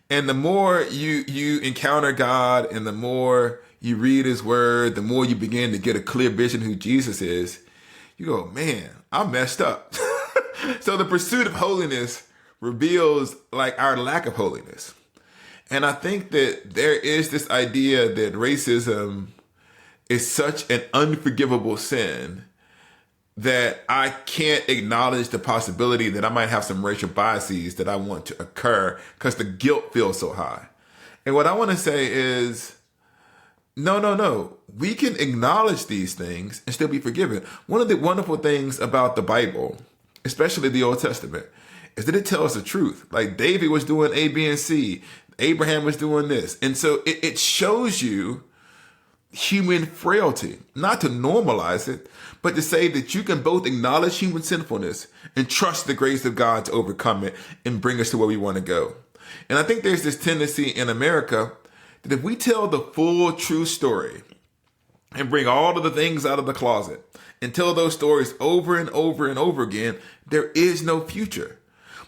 And the more you encounter God and the more you read his word, the more you begin to get a clear vision of who Jesus is, you go, man, I'm messed up. So the pursuit of holiness reveals like our lack of holiness. And I think that there is this idea that racism is such an unforgivable sin that I can't acknowledge the possibility that I might have some racial biases that I want to occur because the guilt feels so high. And what I want to say is, no. We can acknowledge these things and still be forgiven. One of the wonderful things about the Bible, especially the Old Testament, is that it tells the truth. Like David was doing A, B, and C. Abraham was doing this. And so it shows you human frailty, not to normalize it, but to say that you can both acknowledge human sinfulness and trust the grace of God to overcome it and bring us to where we want to go. And I think there's this tendency in America that if we tell the full true story and bring all of the things out of the closet and tell those stories over and over and over again, there is no future.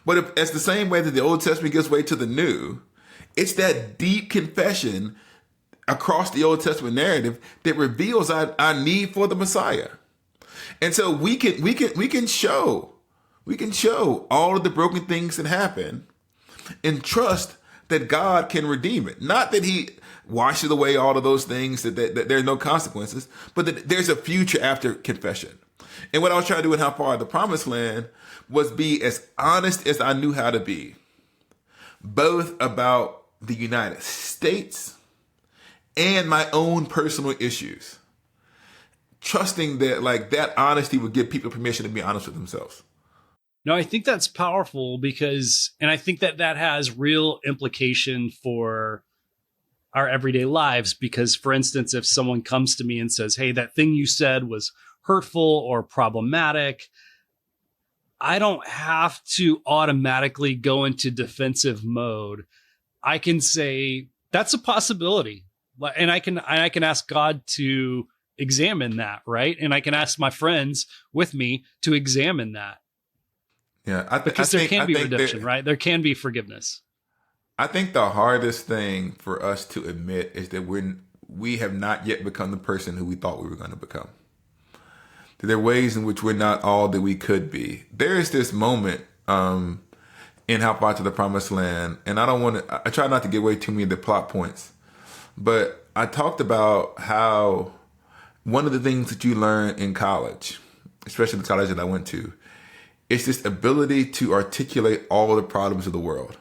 But if it's the same way that the Old Testament gives way to the New, it's that deep confession across the Old Testament narrative that reveals our need for the Messiah. And so we can show all of the broken things that happen and trust that God can redeem it. Not that he washes away all of those things, that there's no consequences, but that there's a future after confession. And what I was trying to do in How Far the Promised Land was be as honest as I knew how to be, both about the United States and my own personal issues. Trusting that like that honesty would give people permission to be honest with themselves. No, I think that's powerful and I think that has real implication for our everyday lives. Because, for instance, if someone comes to me and says, hey, that thing you said was hurtful or problematic, I don't have to automatically go into defensive mode. I can say that's a possibility. And I can ask God to examine that, right? And I can ask my friends with me to examine that. Yeah, Because there can be redemption, right? There can be forgiveness. I think the hardest thing for us to admit is that we have not yet become the person who we thought we were going to become. That there are ways in which we're not all that we could be. There is this moment in How Far to the Promised Land, and I try not to give away too many of the plot points, but I talked about how one of the things that you learn in college, especially the college that I went to, is this ability to articulate all the problems of the world.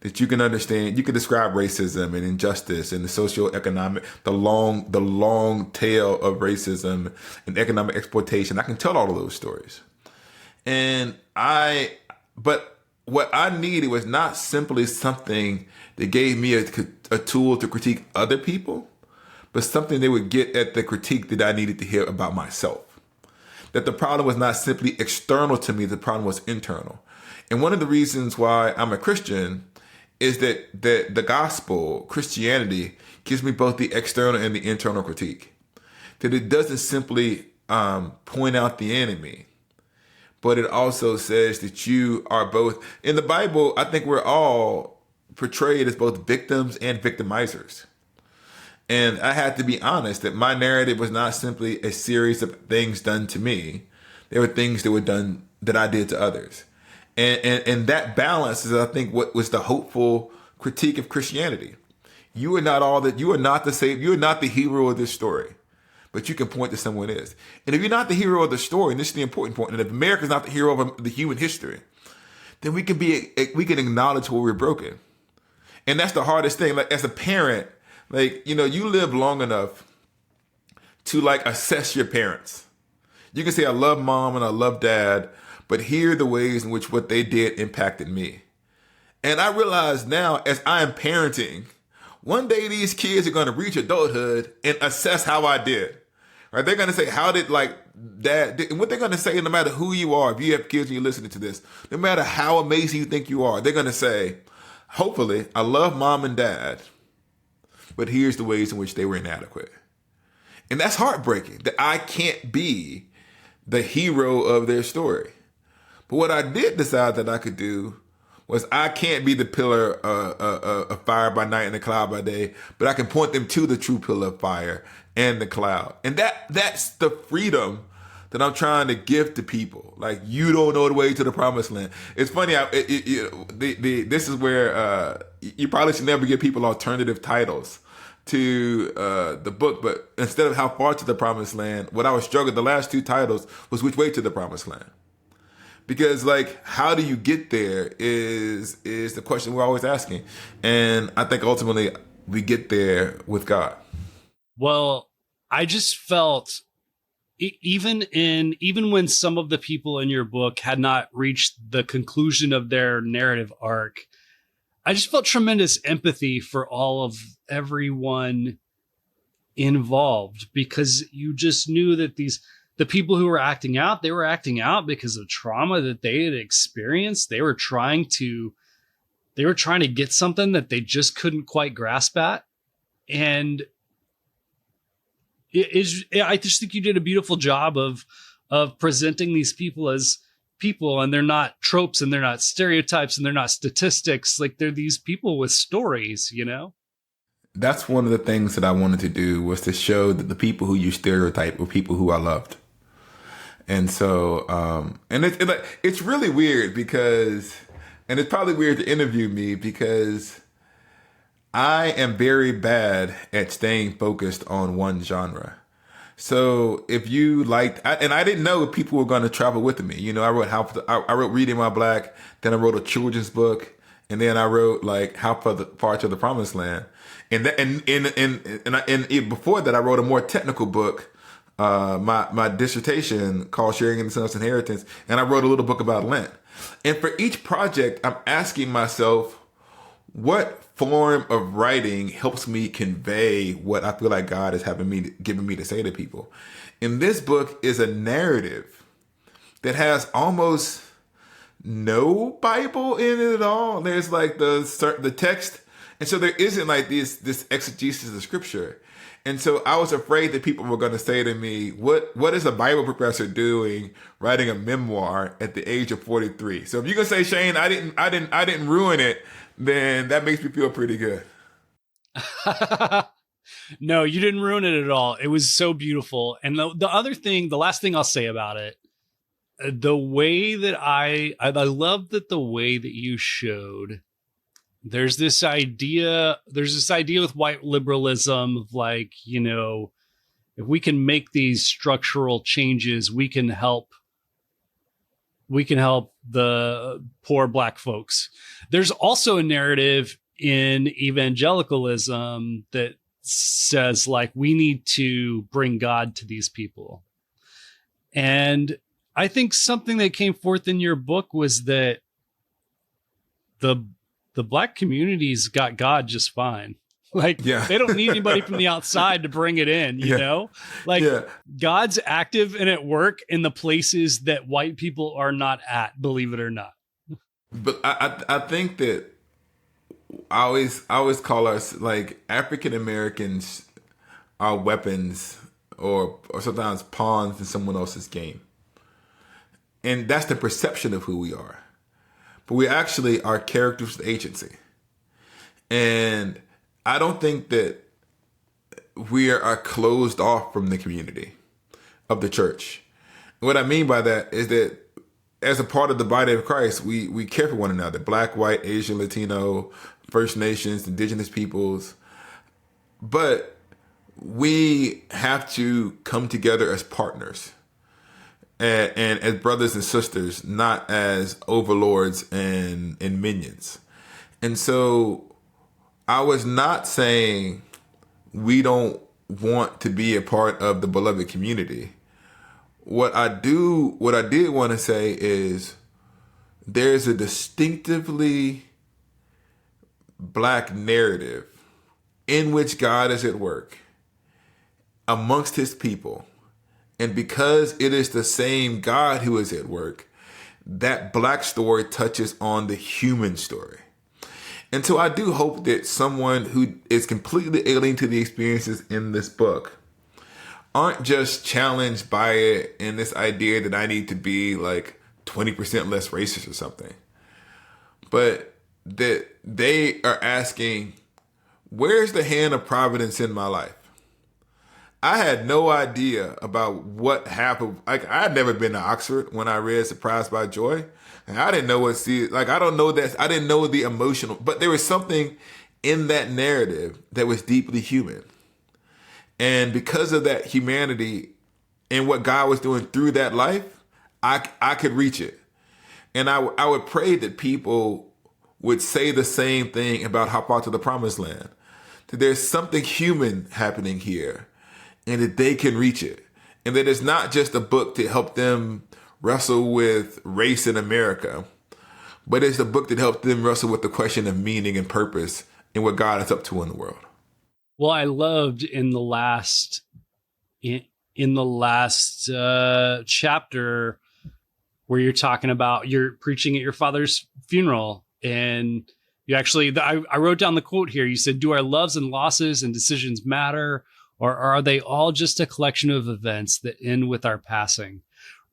That you can understand, you can describe racism and injustice and the socioeconomic, the long tail of racism and economic exploitation. I can tell all of those stories. But what I needed was not simply something that gave me a tool to critique other people, but something they would get at the critique that I needed to hear about myself. That the problem was not simply external to me, the problem was internal. And one of the reasons why I'm a Christian is that the gospel, Christianity, gives me both the external and the internal critique. That it doesn't simply point out the enemy, but it also says that you are both. In the Bible, I think we're all portrayed as both victims and victimizers. And I had to be honest that my narrative was not simply a series of things done to me. There were things that were done that I did to others. And that balance is, I think, what was the hopeful critique of Christianity. You are not all that. You are not the savior. You are not the hero of this story, but you can point to someone else. And if you're not the hero of the story, and this is the important point, and if America is not the hero of the human history, then we can acknowledge where we're broken. And that's the hardest thing. Like, as a parent, you live long enough to assess your parents. You can say, I love mom and I love dad, but here are the ways in which what they did impacted me. And I realize now, as I am parenting, one day these kids are going to reach adulthood and assess how I did. Right? They're going to say, how did dad, and what they're going to say, no matter who you are, if you have kids and you're listening to this, no matter how amazing you think you are, they're going to say, hopefully, I love mom and dad, but here's the ways in which they were inadequate. And that's heartbreaking, that I can't be the hero of their story. But what I did decide that I could do was, I can't be the pillar of fire by night and the cloud by day, but I can point them to the true pillar of fire and the cloud. And that's the freedom that I'm trying to give to people. Like, you don't know the way to the promised land. It's funny. This is where you probably should never give people alternative titles to the book, but instead of How Far to the Promised Land, what I was struggling, the last two titles was Which Way to the Promised Land. Because how do you get there is the question we're always asking. And I think ultimately we get there with God. Well, I just felt even when some of the people in your book had not reached the conclusion of their narrative arc, I just felt tremendous empathy for everyone involved, because you just knew that the people who were acting out, they were acting out because of trauma that they had experienced. They were trying to get something that they just couldn't quite grasp at. And I just think you did a beautiful job of presenting these people as people, and they're not tropes and they're not stereotypes and they're not statistics. Like, they're these people with stories, That's one of the things that I wanted to do, was to show that the people who you stereotype were people who I loved. And so, and it's really weird because, and it's probably weird to interview me because I am very bad at staying focused on one genre. So if you liked, and I didn't know people were going to travel with me. I wrote Reading While Black, then I wrote a children's book, and then I wrote How Far to the Promised Land. And before that, I wrote a more technical book, my dissertation called Sharing in the Son's Inheritance, and I wrote a little book about Lent. And for each project, I'm asking myself, what form of writing helps me convey what I feel like God is giving me to say to people. And this book is a narrative that has almost no Bible in it at all. There's like the text, and so there isn't like this exegesis of scripture. And so I was afraid that people were going to say to me, what is a Bible professor doing writing a memoir at the age of 43? So if you can say, Shane, I didn't ruin it, then that makes me feel pretty good. No, you didn't ruin it at all. It was so beautiful. And the last thing I'll say about it, the way that I love that the way that you showed, there's this idea with white liberalism of like, you know, if we can make these structural changes, we can help the poor Black folks. There's also a narrative in evangelicalism that says like, we need to bring God to these people. And I think something that came forth in your book was that the Black community's got God just fine. Like, they don't need anybody from the outside to bring it in, you know? Like, God's active and at work in the places that white people are not at, believe it or not. But I think that I always call us, like, African Americans are weapons or sometimes pawns in someone else's game. And that's the perception of who we are. But we actually are characters with agency. And I don't think that we are closed off from the community of the church. What I mean by that is that as a part of the body of Christ, we care for one another. Black, white, Asian, Latino, First Nations, indigenous peoples. But we have to come together as partners. And as brothers and sisters, not as overlords and minions. And so I was not saying we don't want to be a part of the beloved community. What I did want to say is there's a distinctively Black narrative in which God is at work amongst his people. And because it is the same God who is at work, that Black story touches on the human story. And so I do hope that someone who is completely alien to the experiences in this book aren't just challenged by it and this idea that I need to be like 20% less racist or something, but that they are asking, where's the hand of providence in my life? I had no idea about what happened. Like, I had never been to Oxford when I read Surprised by Joy. And I didn't know I don't know that. I didn't know the emotional, but there was something in that narrative that was deeply human. And because of that humanity and what God was doing through that life, I could reach it. And I would pray that people would say the same thing about Hop Out to the Promised Land. That there's something human happening here and that they can reach it. And that it's not just a book to help them wrestle with race in America, but it's a book that helped them wrestle with the question of meaning and purpose and what God is up to in the world. Well, I loved in the last chapter where you're talking about you're preaching at your father's funeral, and you actually, I wrote down the quote here. You said, "Do our loves and losses and decisions matter, or are they all just a collection of events that end with our passing?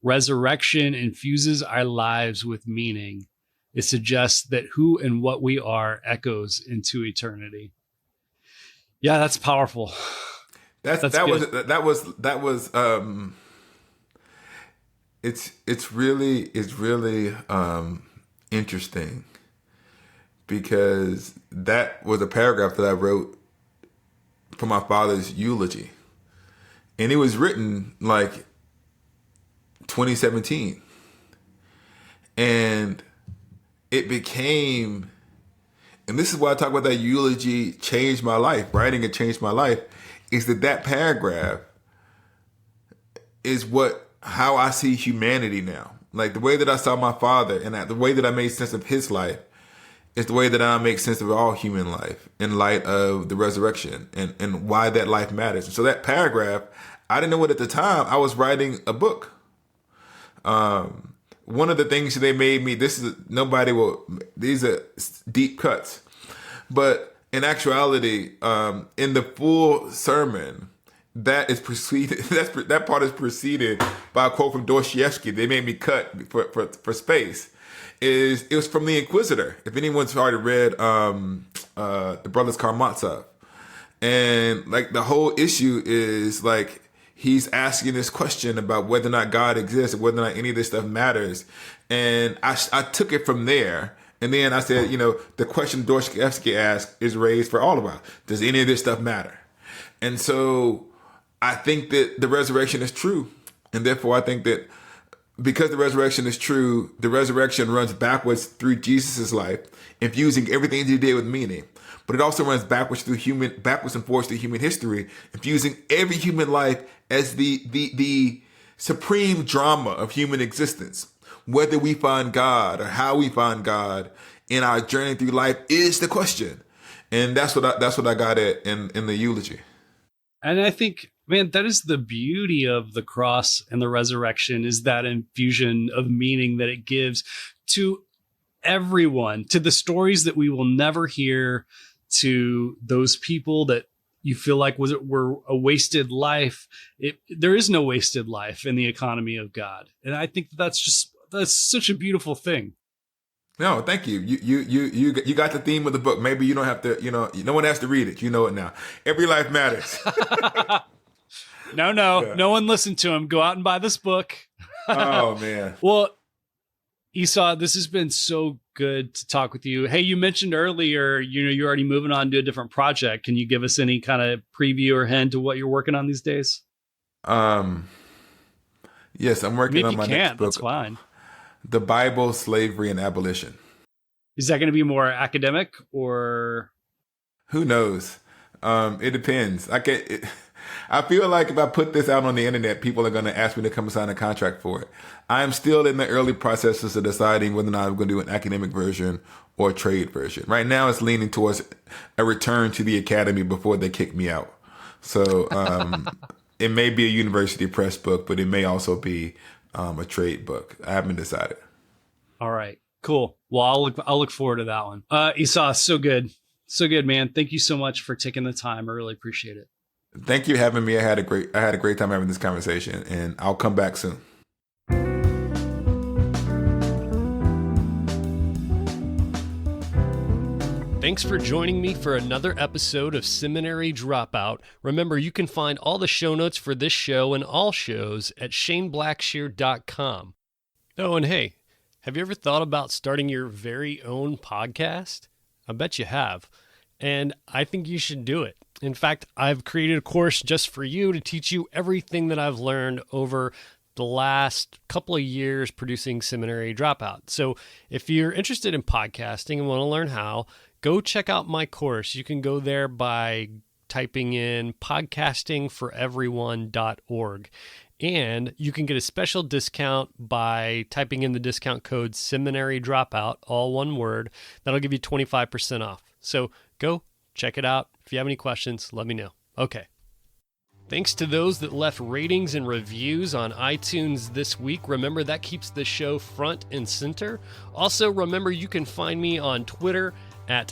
Resurrection infuses our lives with meaning. It suggests that who and what we are echoes into eternity." Yeah, that's powerful. It's really interesting, because that was a paragraph that I wrote for my father's eulogy, and it was written like 2017, and it became, and this is why I talk about that eulogy changed my life. Writing it changed my life. Is that paragraph is how I see humanity now. Like the way that I saw my father and the way that I made sense of his life It's the way that I make sense of all human life in light of the resurrection and why that life matters. So that paragraph, I didn't know it at the time. I was writing a book. One of the things they made me, these are deep cuts. But in actuality, in the full sermon, that part is preceded by a quote from Dostoevsky. They made me cut for space. It was from The Inquisitor. If anyone's already read The Brothers Karamazov, and like the whole issue is like he's asking this question about whether or not God exists and whether or not any of this stuff matters. And I took it from there. And then I said, the question Dostoevsky asked is raised for all of us. Does any of this stuff matter? And so I think that the resurrection is true. And therefore I think that because the resurrection is true, the resurrection runs backwards through Jesus' life, infusing everything he did with meaning. But it also runs backwards and forwards through human history, infusing every human life as the supreme drama of human existence. Whether we find God or how we find God in our journey through life is the question. And that's what I got at in the eulogy. And I think, man, that is the beauty of the cross and the resurrection, is that infusion of meaning that it gives to everyone, to the stories that we will never hear, to those people that you feel like were a wasted life. There is no wasted life in the economy of God. And I think that's such a beautiful thing. No, thank you. You got the theme of the book. Maybe you don't have to, no one has to read it. You know it now. Every life matters. No, yeah. No one listened to him. Go out and buy this book. Oh, man. Well, Esau, this has been so good to talk with you. Hey, you mentioned earlier, you're already moving on to a different project. Can you give us any kind of preview or hint to what you're working on these days? Yes, I'm working on my next book. That's fine. The Bible, Slavery, and Abolition. Is that going to be more academic or? Who knows? It depends. I feel like if I put this out on the internet, people are going to ask me to come sign a contract for it. I'm still in the early processes of deciding whether or not I'm going to do an academic version or a trade version. Right now, it's leaning towards a return to the academy before they kick me out. So it may be a university press book, but it may also be a trade book. I haven't decided. All right, cool. Well, I'll look forward to that one. Esau, so good, man. Thank you so much for taking the time. I really appreciate it. Thank you for having me. I had a great time having this conversation, and I'll come back soon. Thanks for joining me for another episode of Seminary Dropout. Remember, you can find all the show notes for this show and all shows at shaneblackshear.com. Oh, and hey, have you ever thought about starting your very own podcast? I bet you have. And I think you should do it. In fact, I've created a course just for you to teach you everything that I've learned over the last couple of years producing Seminary Dropout. So if you're interested in podcasting and want to learn how, go check out my course. You can go there by typing in podcastingforeveryone.org. And you can get a special discount by typing in the discount code Seminary Dropout, all one word. That'll give you 25% off. So go check it out. If you have any questions, let me know. Okay. Thanks to those that left ratings and reviews on iTunes this week. Remember, that keeps the show front and center. Also, remember, you can find me on Twitter at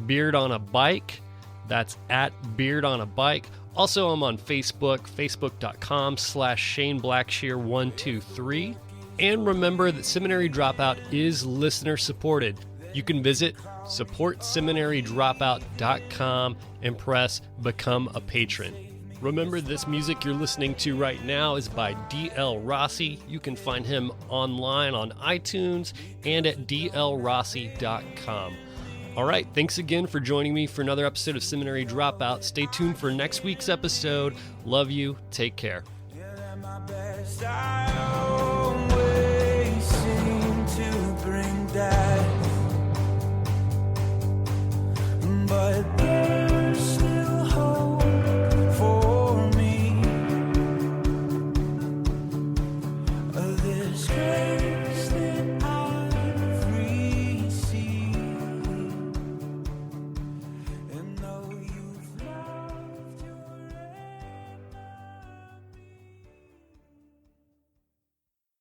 beardonabike. That's at beardonabike. Also, I'm on Facebook, facebook.com/ShaneBlackshear123. And remember that Seminary Dropout is listener supported. You can visit supportseminarydropout.com and press Become a Patron. Remember, this music you're listening to right now is by D.L. Rossi. You can find him online on iTunes and at dlrossi.com. All right, thanks again for joining me for another episode of Seminary Dropout. Stay tuned for next week's episode. Love you. Take care.